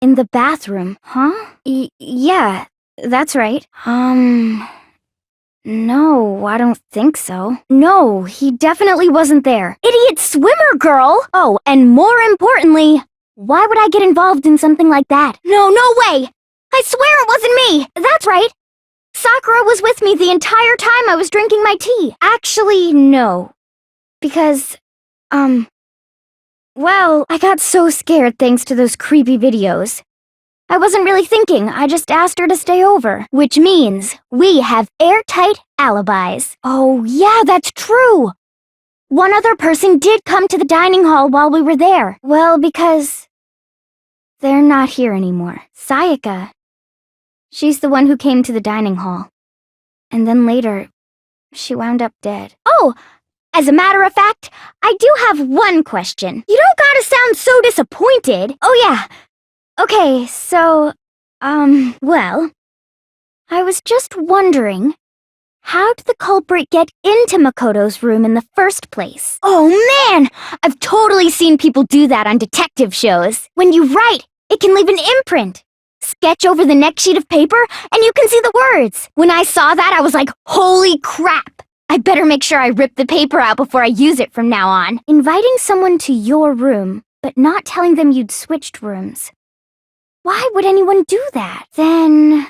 In the bathroom. Huh? Yeah, that's right. No, I don't think so. No, he definitely wasn't there. Idiot swimmer girl! Oh, and more importantly, why would I get involved in something like that? No way! I swear it wasn't me! That's right! Sakura was with me the entire time I was drinking my tea. Actually, no. Because, well, I got so scared thanks to those creepy videos. I wasn't really thinking, I just asked her to stay over. Which means we have airtight alibis. Oh, yeah, that's true! One other person did come to the dining hall while we were there. Well, because they're not here anymore. Sayaka. She's the one who came to the dining hall. And then later, she wound up dead. Oh! As a matter of fact, I do have one question. You don't gotta sound so disappointed. Oh yeah. Okay, so, well, I was just wondering, how did the culprit get into Makoto's room in the first place? Oh man! I've totally seen people do that on detective shows. When you write, it can leave an imprint. Sketch over the next sheet of paper, and you can see the words. When I saw that, I was like, holy crap! I better make sure I rip the paper out before I use it from now on. Inviting someone to your room, but not telling them you'd switched rooms. Why would anyone do that? Then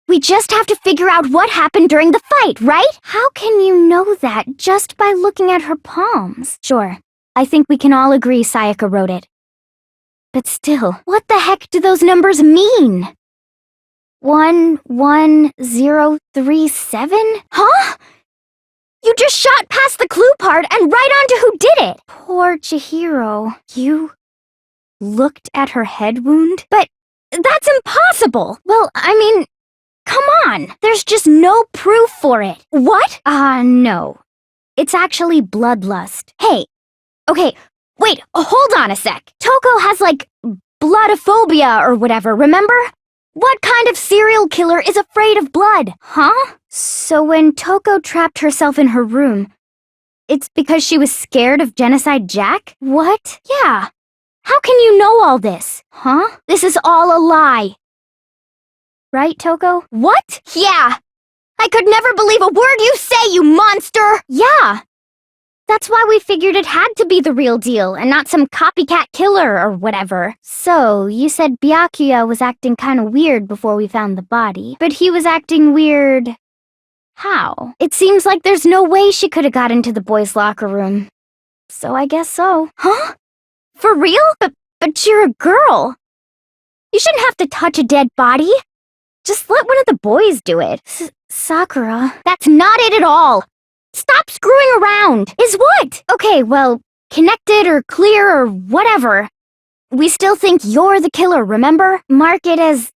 we just have to figure out what happened during the fight, right? How can you know that just by looking at her palms? Sure, I think we can all agree Sayaka wrote it. But still, what the heck do those numbers mean? 11037? Huh? You just shot past the clue part and right onto who did it! Poor Chihiro. You looked at her head wound? But that's impossible! Well, I mean, come on! There's just no proof for it. What? No. It's actually bloodlust. Hey, okay, wait, hold on a sec. Toko has, like, bloodophobia or whatever, remember? What kind of serial killer is afraid of blood? Huh? So when Toko trapped herself in her room, it's because she was scared of Genocide Jack? What? Yeah. How can you know all this? Huh? This is all a lie. Right, Toko? What? Yeah. I could never believe a word you say, you monster! Yeah. That's why we figured it had to be the real deal and not some copycat killer or whatever. So, you said Byakuya was acting kinda weird before we found the body. But he was acting weird... how? It seems like there's no way she could have got into the boys' locker room. So I guess so. Huh? For real? But you're a girl. You shouldn't have to touch a dead body. Just let one of the boys do it. Sakura. That's not it at all. Stop screwing around. Is what? Okay, well, connected or clear or whatever. We still think you're the killer, remember? Mark it as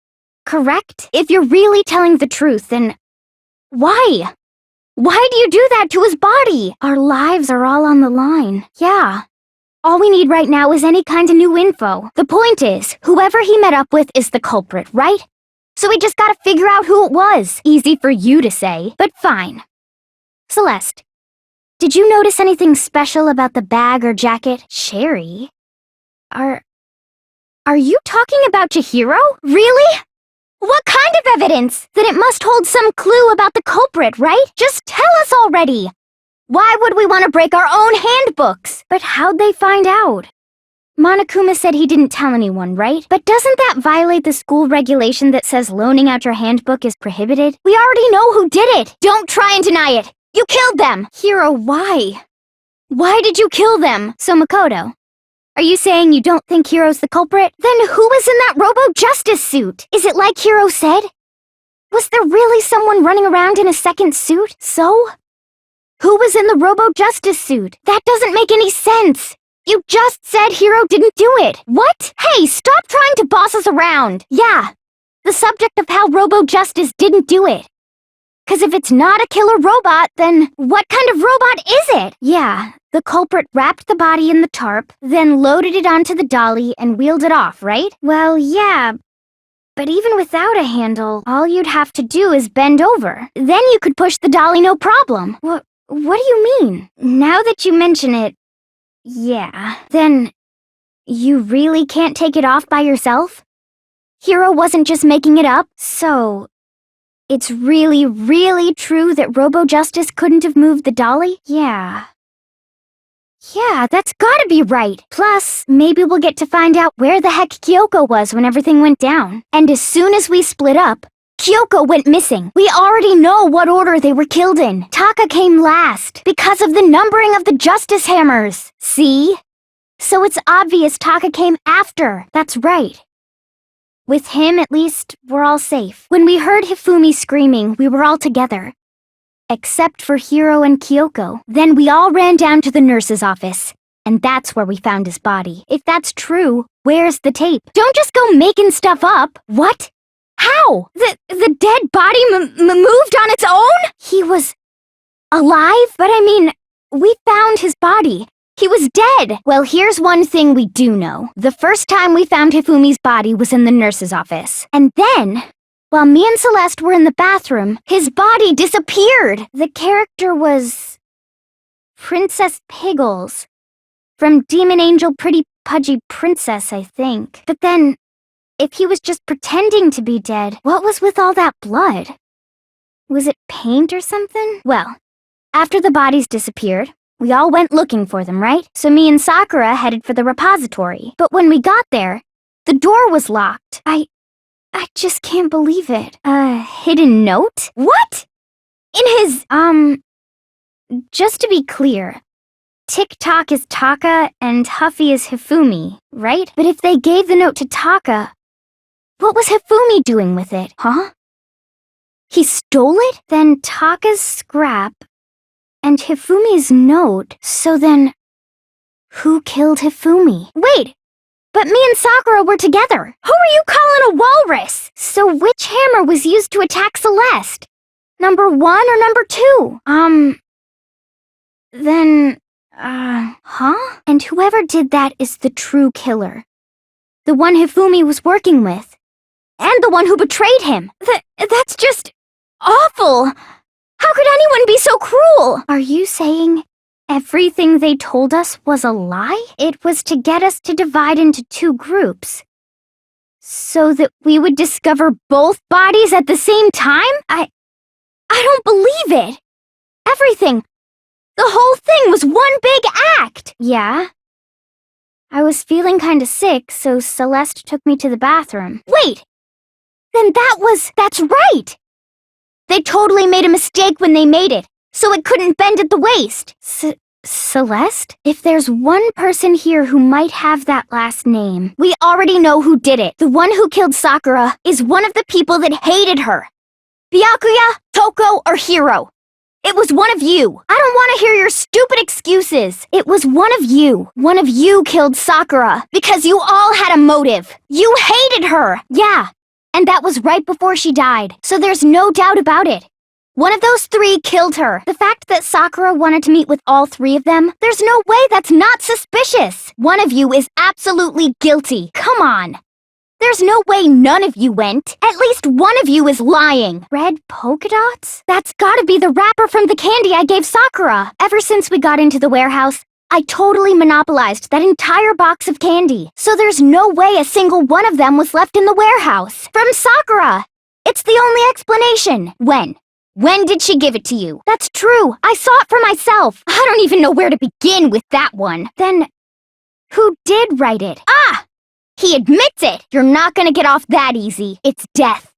correct. If you're really telling the truth, then why? Why do you do that to his body? Our lives are all on the line. Yeah. All we need right now is any kind of new info. The point is, whoever he met up with is the culprit, right? So we just gotta figure out who it was. Easy for you to say, but fine. Celeste, did you notice anything special about the bag or jacket? Sherry? Are you talking about Chihiro? Really? What kind of evidence? That it must hold some clue about the culprit, right? Just tell us already! Why would we want to break our own handbooks? But how'd they find out? Monokuma said he didn't tell anyone, right? But doesn't that violate the school regulation that says loaning out your handbook is prohibited? We already know who did it! Don't try and deny it! You killed them! Hiro, why? Why did you kill them? So Makoto, are you saying you don't think Hiro's the culprit? Then who was in that Robo-Justice suit? Is it like Hiro said? Was there really someone running around in a second suit? So? Who was in the Robo-Justice suit? That doesn't make any sense! You just said Hiro didn't do it! What? Hey, stop trying to boss us around! Yeah, the subject of how Robo-Justice didn't do it. 'Cause if it's not a killer robot, then what kind of robot is it? Yeah, the culprit wrapped the body in the tarp, then loaded it onto the dolly and wheeled it off, right? Well, yeah, but even without a handle, all you'd have to do is bend over. Then you could push the dolly no problem. What do you mean? Now that you mention it, yeah. Then you really can't take it off by yourself? Hiro wasn't just making it up. So, it's really, really true that Robo-Justice couldn't have moved the dolly? Yeah. Yeah, that's gotta be right. Plus, maybe we'll get to find out where the heck Kyoko was when everything went down. And as soon as we split up, Kyoko went missing. We already know what order they were killed in. Taka came last, because of the numbering of the Justice Hammers. See? So it's obvious Taka came after. That's right. With him, at least, we're all safe. When we heard Hifumi screaming, we were all together. Except for Hiro and Kyoko. Then we all ran down to the nurse's office. And that's where we found his body. If that's true, where's the tape? Don't just go making stuff up. What? How? The dead body moved on its own? He was alive? But I mean, we found his body. He was dead. Well, here's one thing we do know. The first time we found Hifumi's body was in the nurse's office. And then, while me and Celeste were in the bathroom, his body disappeared. The character was Princess Piggles. From Demon Angel Pretty Pudgy Princess, I think. But then, if he was just pretending to be dead, what was with all that blood? Was it paint or something? Well, after the bodies disappeared, we all went looking for them, right? So me and Sakura headed for the repository. But when we got there, the door was locked. I just can't believe it. A hidden note? What? In his, just to be clear, Tick-Tock is Taka and Huffy is Hifumi, right? But if they gave the note to Taka, what was Hifumi doing with it, huh? He stole it? Then Taka's scrap and Hifumi's note, so then who killed Hifumi? Wait, but me and Sakura were together. Who are you calling a walrus? So which hammer was used to attack Celeste? Number 1 or number 2? Huh? And whoever did that is the true killer. The one Hifumi was working with. And the one who betrayed him. That's just awful. How could anyone be so cruel? Are you saying everything they told us was a lie? It was to get us to divide into 2 groups. So that we would discover both bodies at the same time? I don't believe it. Everything. The whole thing was one big act. Yeah? I was feeling kinda sick, so Celeste took me to the bathroom. Wait! Then that's right! They totally made a mistake when they made it, so it couldn't bend at the waist. Celeste? If there's one person here who might have that last name, we already know who did it. The one who killed Sakura is one of the people that hated her. Byakuya, Toko, or Hiro. It was one of you. I don't want to hear your stupid excuses. It was one of you. One of you killed Sakura because you all had a motive. You hated her. Yeah. And that was right before she died. So there's no doubt about it. One of those 3 killed her. The fact that Sakura wanted to meet with all 3 of them, there's no way that's not suspicious. One of you is absolutely guilty. Come on. There's no way none of you went. At least one of you is lying. Red polka dots? That's gotta be the wrapper from the candy I gave Sakura. Ever since we got into the warehouse, I totally monopolized that entire box of candy. So there's no way a single one of them was left in the warehouse. From Sakura. It's the only explanation. When did she give it to you? That's true. I saw it for myself. I don't even know where to begin with that one. Then, who did write it? Ah! He admits it! You're not gonna get off that easy. It's death.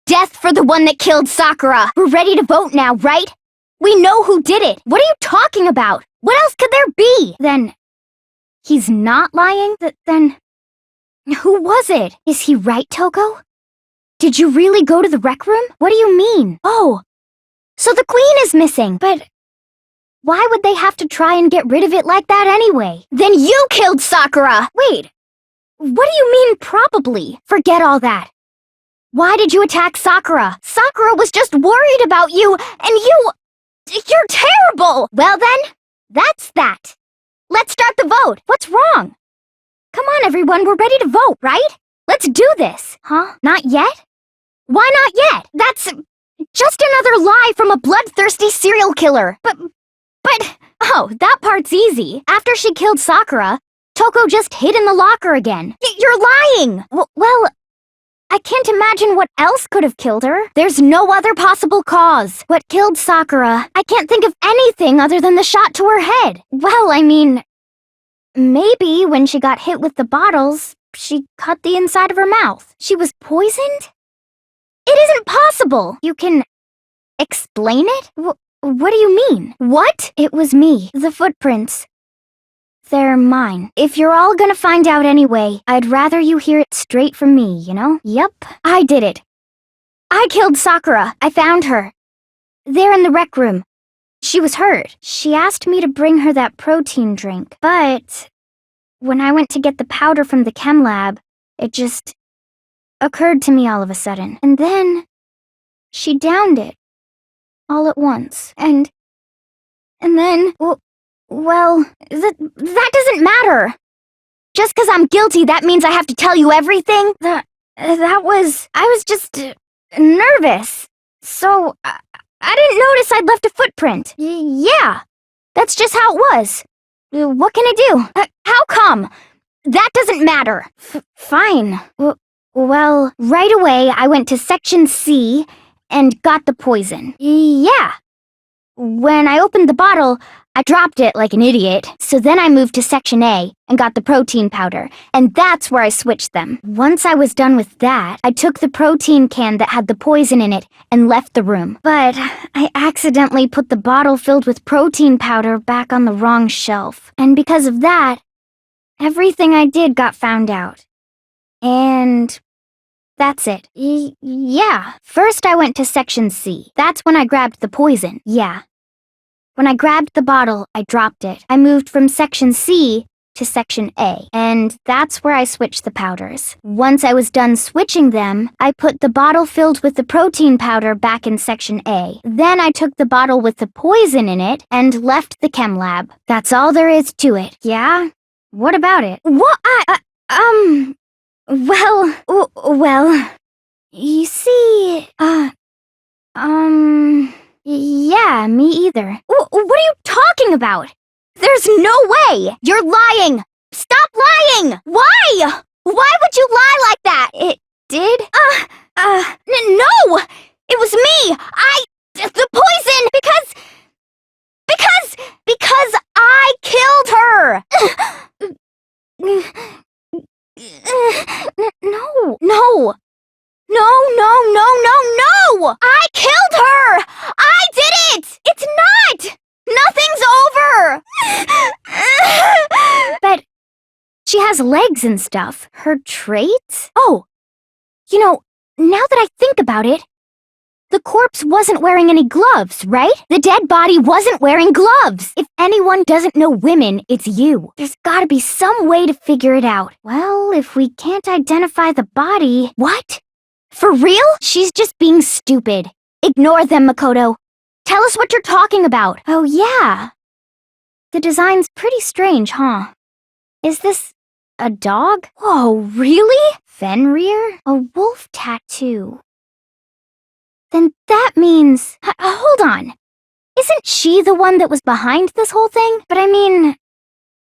Death for the one that killed Sakura. We're ready to vote now, right? We know who did it. What are you talking about? What else could there be? Then, he's not lying? Then, who was it? Is he right, Toko? Did you really go to the rec room? What do you mean? Oh, so the queen is missing. But why would they have to try and get rid of it like that anyway? Then you killed Sakura! Wait. What do you mean, probably? Forget all that. Why did you attack Sakura? Sakura was just worried about you, and you're terrible! Well then, that's that. Let's start the vote. What's wrong? Come on, everyone, we're ready to vote, right? Let's do this. Huh? Not yet? Why not yet? That's just another lie from a bloodthirsty serial killer. But, oh, that part's easy. After she killed Sakura, Toko just hid in the locker again. You're lying! Well, I can't imagine what else could have killed her. There's no other possible cause. What killed Sakura? I can't think of anything other than the shot to her head. Well, I mean, maybe when she got hit with the bottles, she cut the inside of her mouth. She was poisoned? It isn't possible. You can explain it? What do you mean? What? It was me. The footprints. They're mine. If you're all gonna find out anyway, I'd rather you hear it straight from me, you know? Yep, I did it. I killed Sakura. I found her. There in the rec room. She was hurt. She asked me to bring her that protein drink. But when I went to get the powder from the chem lab, it just occurred to me all of a sudden. And then she downed it. All at once. And then, well, that doesn't matter. Just 'cause I'm guilty, that means I have to tell you everything? I was just nervous. So, I didn't notice I'd left a footprint. Yeah, that's just how it was. What can I do? How come? That doesn't matter. Fine. Well, right away I went to Section C and got the poison. Yeah. When I opened the bottle, I dropped it like an idiot. So then I moved to Section A and got the protein powder, and that's where I switched them. Once I was done with that, I took the protein can that had the poison in it and left the room. But I accidentally put the bottle filled with protein powder back on the wrong shelf. And because of that, everything I did got found out. And that's it. Yeah. First I went to Section C. That's when I grabbed the poison. Yeah. When I grabbed the bottle, I dropped it. I moved from Section C to Section A, and that's where I switched the powders. Once I was done switching them, I put the bottle filled with the protein powder back in Section A. Then I took the bottle with the poison in it and left the chem lab. That's all there is to it. Yeah? What about it? What? Well, you see, yeah, me either. What are you talking about? There's no way! You're lying! Stop lying! Why? Why would you lie like that? It did? No! It was me! The poison! Because I killed her! No! I killed her! I did it! It's not! Nothing's over! But she has legs and stuff. Her traits? Oh, you know, now that I think about it, the corpse wasn't wearing any gloves, right? The dead body wasn't wearing gloves. If anyone doesn't know women, it's you. There's gotta be some way to figure it out. Well, if we can't identify the body... What? For real? She's just being stupid. Ignore them, Makoto. Tell us what you're talking about. Oh, yeah. The design's pretty strange, huh? Is this a dog? Whoa, really? Fenrir? A wolf tattoo. Then that means... hold on. Isn't she the one that was behind this whole thing? But I mean,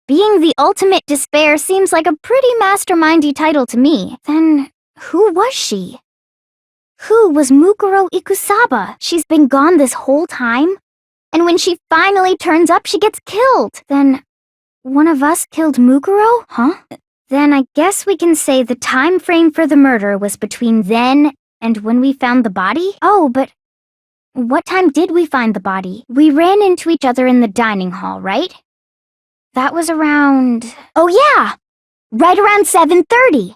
being the ultimate despair seems like a pretty mastermindy title to me. Then who was she? Who was Mukuro Ikusaba? She's been gone this whole time? And when she finally turns up, she gets killed. Then one of us killed Mukuro? Huh? Then I guess we can say the time frame for the murder was between then and when we found the body? Oh, but what time did we find the body? We ran into each other in the dining hall, right? That was around... Oh yeah! Right around 7:30.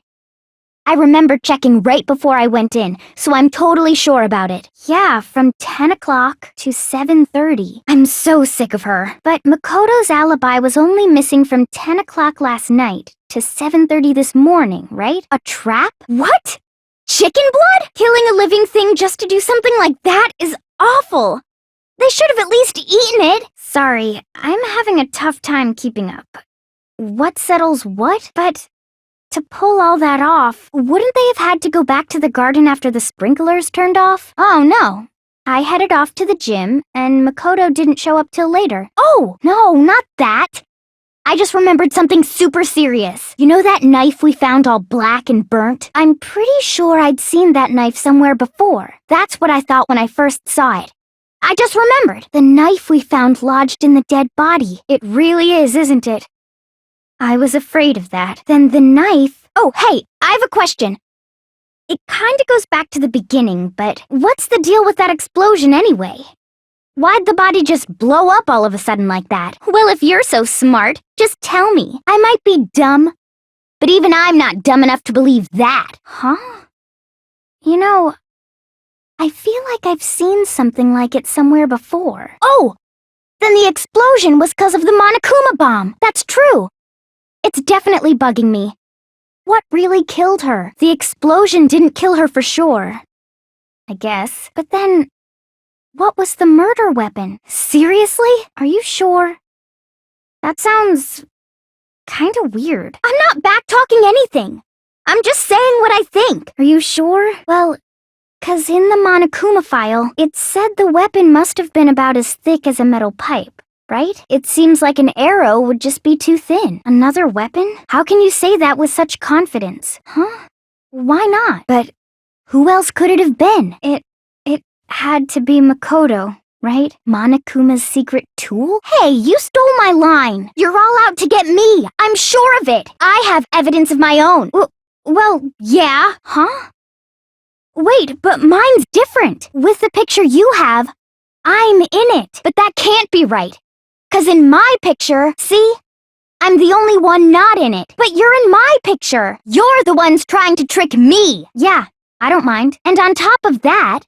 I remember checking right before I went in, so I'm totally sure about it. Yeah, from 10 o'clock to 7:30. I'm so sick of her. But Makoto's alibi was only missing from 10 o'clock last night to 7:30 this morning, right? A trap? What? Chicken blood? Killing a living thing just to do something like that is awful. They should have at least eaten it. Sorry, I'm having a tough time keeping up. What settles what? But to pull all that off, wouldn't they have had to go back to the garden after the sprinklers turned off? Oh no. I headed off to the gym, and Makoto didn't show up till later. Oh, no, not that. I just remembered something super serious. You know that knife we found all black and burnt? I'm pretty sure I'd seen that knife somewhere before. That's what I thought when I first saw it. I just remembered. The knife we found lodged in the dead body. It really is, isn't it? I was afraid of that. Then the knife... Oh, hey, I have a question. It kinda goes back to the beginning, but what's the deal with that explosion anyway? Why'd the body just blow up all of a sudden like that? Well, if you're so smart, just tell me. I might be dumb, but even I'm not dumb enough to believe that. Huh? You know, I feel like I've seen something like it somewhere before. Oh! Then the explosion was 'cause of the Monokuma bomb. That's true. It's definitely bugging me. What really killed her? The explosion didn't kill her for sure, I guess. But then... what was the murder weapon? Seriously? Are you sure? That sounds... kinda weird. I'm not backtalking anything. I'm just saying what I think. Are you sure? Well, 'cause in the Monokuma file, it said the weapon must have been about as thick as a metal pipe, right? It seems like an arrow would just be too thin. Another weapon? How can you say that with such confidence? Huh? Why not? But who else could it have been? It had to be Makoto, right? Monokuma's secret tool? Hey, you stole my line! You're all out to get me! I'm sure of it! I have evidence of my own! Well, yeah, huh? Wait, but mine's different! With the picture you have, I'm in it! But that can't be right! 'Cause in my picture, see? I'm the only one not in it! But you're in my picture! You're the ones trying to trick me! Yeah, I don't mind. And on top of that,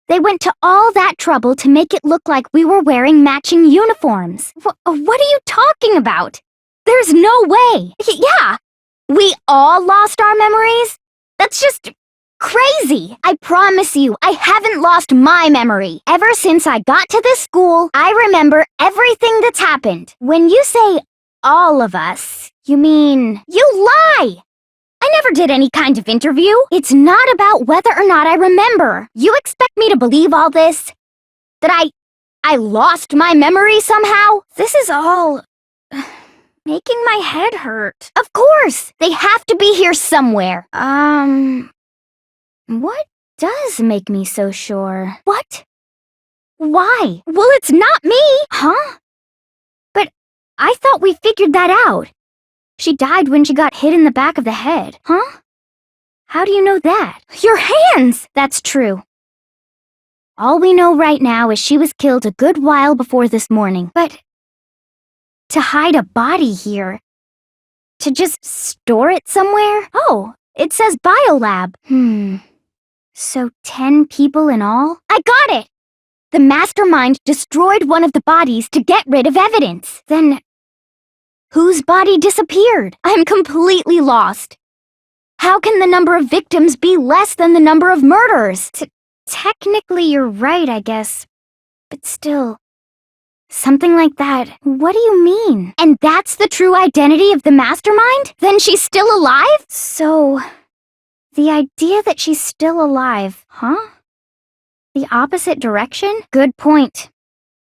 they went to all that trouble to make it look like we were wearing matching uniforms. What are you talking about? There's no way. Yeah, we all lost our memories? That's just crazy. I promise you, I haven't lost my memory. Ever since I got to this school, I remember everything that's happened. When you say all of us, you mean... You lie! I never did any kind of interview. It's not about whether or not I remember. You expect me to believe all this? That I lost my memory somehow? This is all... making my head hurt. Of course! They have to be here somewhere. What does make me so sure? What? Why? Well, it's not me! Huh? But I thought we figured that out. She died when she got hit in the back of the head. Huh? How do you know that? Your hands! That's true. All we know right now is she was killed a good while before this morning. But to hide a body here? To just store it somewhere? Oh, it says biolab. So 10 people in all? I got it! The mastermind destroyed one of the bodies to get rid of evidence. Then... whose body disappeared? I'm completely lost. How can the number of victims be less than the number of murders? Technically, you're right, I guess. But still, something like that. What do you mean? And that's the true identity of the mastermind? Then she's still alive? So, the idea that she's still alive, huh? The opposite direction? Good point.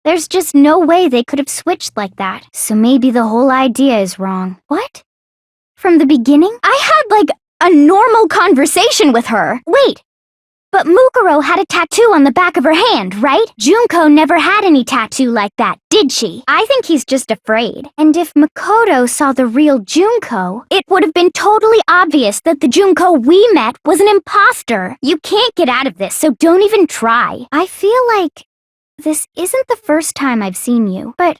There's just no way they could have switched like that. So maybe the whole idea is wrong. What? From the beginning? I had, like, a normal conversation with her. Wait, but Mukuro had a tattoo on the back of her hand, right? Junko never had any tattoo like that, did she? I think he's just afraid. And if Makoto saw the real Junko, it would have been totally obvious that the Junko we met was an imposter. You can't get out of this, so don't even try. I feel like... this isn't the first time I've seen you, but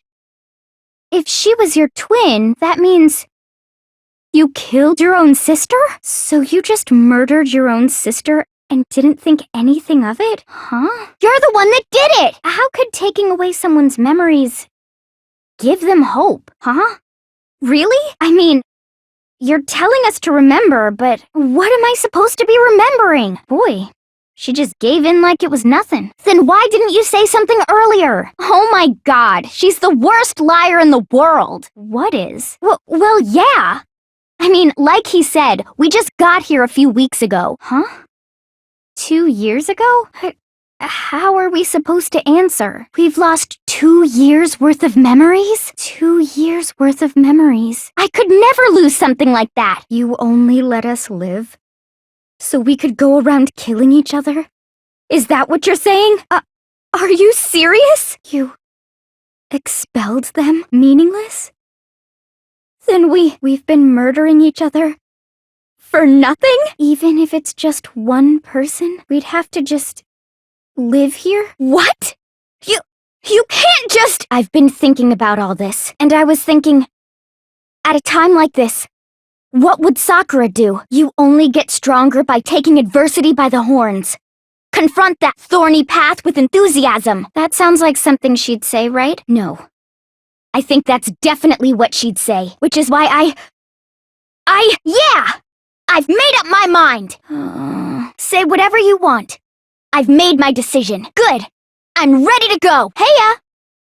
if she was your twin, that means you killed your own sister? So you just murdered your own sister and didn't think anything of it? Huh? You're the one that did it! How could taking away someone's memories give them hope, huh? Really? I mean, you're telling us to remember, but what am I supposed to be remembering? Boy. She just gave in like it was nothing. Then why didn't you say something earlier? Oh my god, she's the worst liar in the world. What is? Well, yeah. I mean, like he said, we just got here a few weeks ago. Huh? 2 years ago? how are we supposed to answer? We've lost 2 years worth of memories? 2 years worth of memories. I could never lose something like that. You only let us live so we could go around killing each other? Is that what you're saying? Are you serious? You expelled them? Meaningless? Then we've been murdering each other for nothing? Even if it's just one person, we'd have to just live here? What? You can't just— I've been thinking about all this, and I was thinking, at a time like this, what would Sakura do? You only get stronger by taking adversity by the horns. Confront that thorny path with enthusiasm. That sounds like something she'd say, right? No. I think that's definitely what she'd say, which is why yeah! I've made up my mind! Say whatever you want. I've made my decision. Good! I'm ready to go! Heya!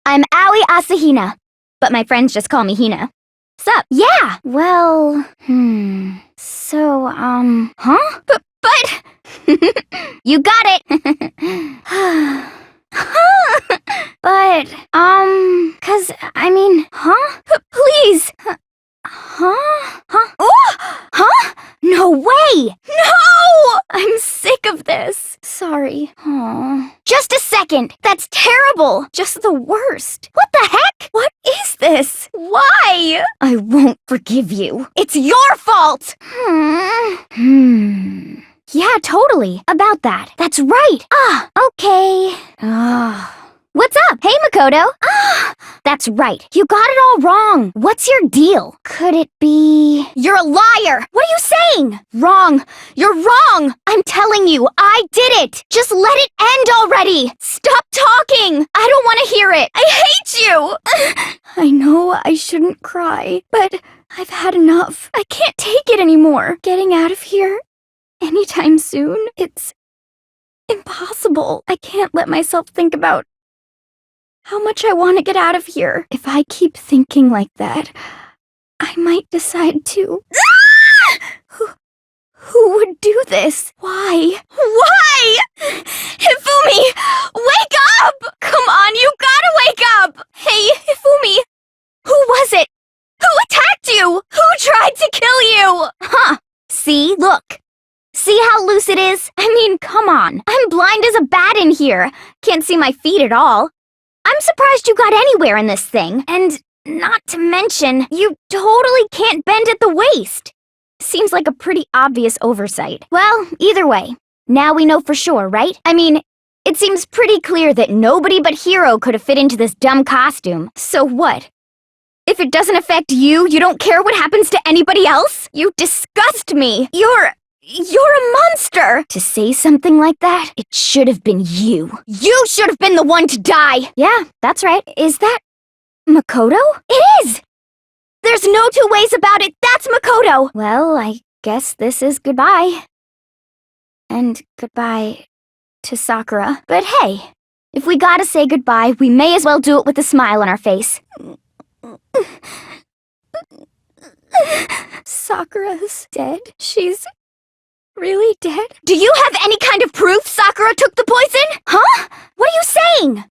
I'm Aoi Asahina, but my friends just call me Hina. Sup? Yeah! Well, so, huh? But you got it! But, 'cause, I mean, huh? Please! Huh? Oh! Huh? No way! No! I'm sick of this. Sorry. Aw. Just a second! That's terrible! Just the worst. What the heck? What is this? Why? I won't forgive you. It's your fault! Yeah, totally. About that. That's right. Okay. What's up? Hey, Makoto. That's right. You got it all wrong. What's your deal? Could it be— You're a liar! What are you saying? Wrong. You're wrong! I'm telling you, I did it! Just let it end already! Stop talking! I don't want to hear it! I hate you! I know I shouldn't cry, but I've had enough. I can't take it anymore. Getting out of here anytime soon, it's impossible. I can't let myself think about how much I want to get out of here. If I keep thinking like that, I might decide to— Who would do this? Why? Why? Hifumi, wake up! Come on, you gotta wake up! Hey, Hifumi, who was it? Who attacked you? Who tried to kill you? See, look. See how loose it is? I mean, come on. I'm blind as a bat in here. Can't see my feet at all. I'm surprised you got anywhere in this thing. And not to mention, you totally can't bend at the waist. Seems like a pretty obvious oversight. Well, either way, now we know for sure, right? I mean, it seems pretty clear that nobody but Hiro could have fit into this dumb costume. So what? If it doesn't affect you, you don't care what happens to anybody else? You disgust me. You're a monster! To say something like that, it should have been you. You should have been the one to die! Yeah, that's right. Is that Makoto? It is! There's no two ways about it. That's Makoto! Well, I guess this is goodbye. And goodbye to Sakura. But hey, if we gotta say goodbye, we may as well do it with a smile on our face. Sakura's dead. She's really dead? Do you have any kind of proof Sakura took the poison? Huh? What are you saying?